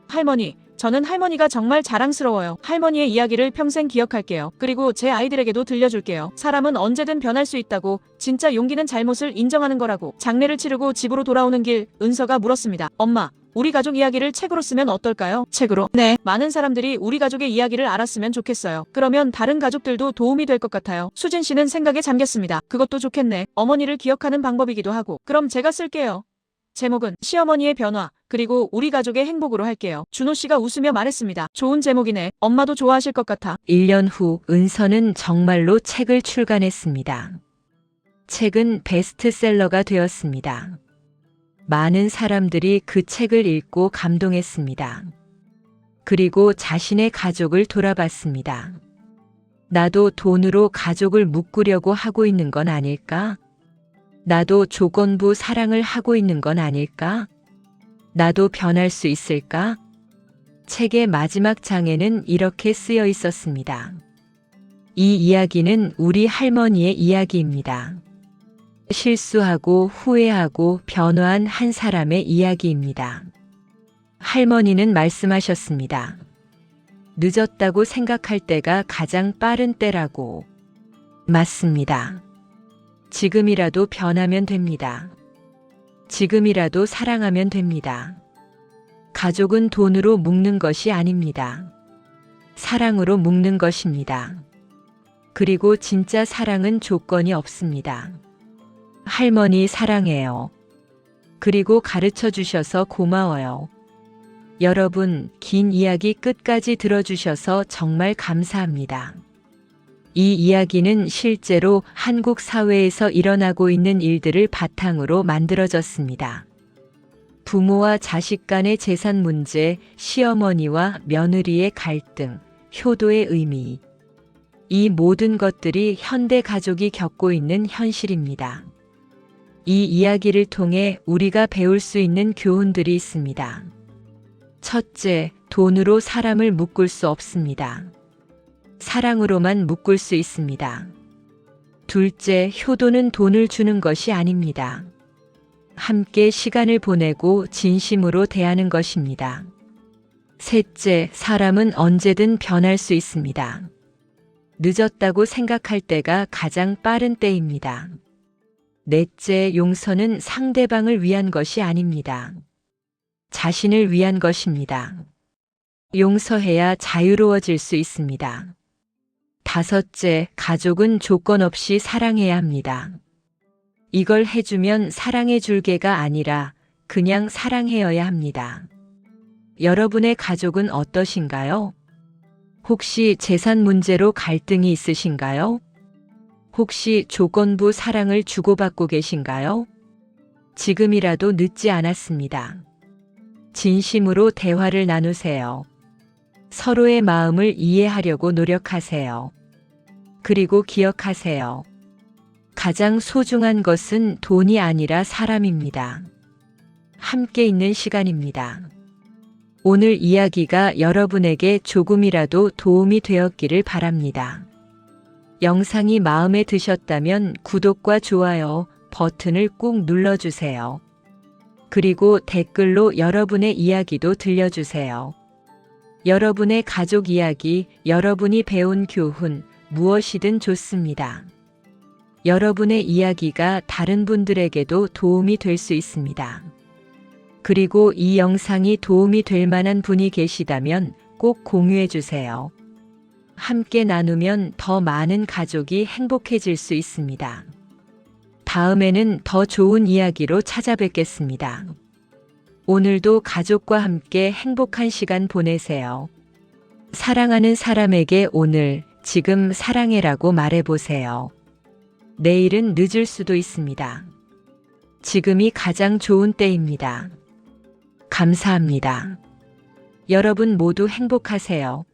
할머니, 저는 할머니가 정말 자랑스러워요. 할머니의 이야기를 평생 기억할게요. 그리고 제 아이들에게도 들려줄게요. 사람은 언제든 변할 수 있다고. 진짜 용기는 잘못을 인정하는 거라고. 장례를 치르고 집으로 돌아오는 길, 은서가 물었습니다. 엄마, 우리 가족 이야기를 책으로 쓰면 어떨까요? 책으로? 네. 많은 사람들이 우리 가족의 이야기를 알았으면 좋겠어요. 그러면 다른 가족들도 도움이 될 것 같아요. 수진 씨는 생각에 잠겼습니다. 그것도 좋겠네. 어머니를 기억하는 방법이기도 하고. 그럼 제가 쓸게요. 제목은 시어머니의 변화, 그리고 우리 가족의 행복으로 할게요. 준호 씨가 웃으며 말했습니다. 좋은 제목이네. 엄마도 좋아하실 것 같아. 1년 후 은서는 정말로 책을 출간했습니다. 책은 베스트셀러가 되었습니다. 많은 사람들이 그 책을 읽고 감동했습니다. 그리고 자신의 가족을 돌아봤습니다. 나도 돈으로 가족을 묶으려고 하고 있는 건 아닐까? 나도 조건부 사랑을 하고 있는 건 아닐까? 나도 변할 수 있을까? 책의 마지막 장에는 이렇게 쓰여 있었습니다. 이 이야기는 우리 할머니의 이야기입니다. 실수하고 후회하고 변화한 한 사람의 이야기입니다. 할머니는 말씀하셨습니다. 늦었다고 생각할 때가 가장 빠른 때라고. 맞습니다. 지금이라도 변하면 됩니다. 지금이라도 사랑하면 됩니다. 가족은 돈으로 묶는 것이 아닙니다. 사랑으로 묶는 것입니다. 그리고 진짜 사랑은 조건이 없습니다. 할머니 사랑해요. 그리고 가르쳐 주셔서 고마워요. 여러분, 긴 이야기 끝까지 들어주셔서 정말 감사합니다. 이 이야기는 실제로 한국 사회에서 일어나고 있는 일들을 바탕으로 만들어졌습니다. 부모와 자식 간의 재산 문제, 시어머니와 며느리의 갈등, 효도의 의미. 이 모든 것들이 현대 가족이 겪고 있는 현실입니다. 이 이야기를 통해 우리가 배울 수 있는 교훈들이 있습니다. 첫째, 돈으로 사람을 묶을 수 없습니다. 사랑으로만 묶을 수 있습니다. 둘째, 효도는 돈을 주는 것이 아닙니다. 함께 시간을 보내고 진심으로 대하는 것입니다. 셋째, 사람은 언제든 변할 수 있습니다. 늦었다고 생각할 때가 가장 빠른 때입니다. 넷째, 용서는 상대방을 위한 것이 아닙니다. 자신을 위한 것입니다. 용서해야 자유로워질 수 있습니다. 다섯째, 가족은 조건 없이 사랑해야 합니다. 이걸 해주면 사랑의 줄개가 아니라 그냥 사랑해야 합니다. 여러분의 가족은 어떠신가요? 혹시 재산 문제로 갈등이 있으신가요? 혹시 조건부 사랑을 주고받고 계신가요? 지금이라도 늦지 않았습니다. 진심으로 대화를 나누세요. 서로의 마음을 이해하려고 노력하세요. 그리고 기억하세요. 가장 소중한 것은 돈이 아니라 사람입니다. 함께 있는 시간입니다. 오늘 이야기가 여러분에게 조금이라도 도움이 되었기를 바랍니다. 영상이 마음에 드셨다면 구독과 좋아요 버튼을 꾹 눌러주세요. 그리고 댓글로 여러분의 이야기도 들려주세요. 여러분의 가족 이야기, 여러분이 배운 교훈, 무엇이든 좋습니다. 여러분의 이야기가 다른 분들에게도 도움이 될 수 있습니다. 그리고 이 영상이 도움이 될 만한 분이 계시다면 꼭 공유해 주세요. 함께 나누면 더 많은 가족이 행복해질 수 있습니다. 다음에는 더 좋은 이야기로 찾아뵙겠습니다. 오늘도 가족과 함께 행복한 시간 보내세요. 사랑하는 사람에게 오늘, 지금 사랑해라고 말해보세요. 내일은 늦을 수도 있습니다. 지금이 가장 좋은 때입니다. 감사합니다. 여러분 모두 행복하세요.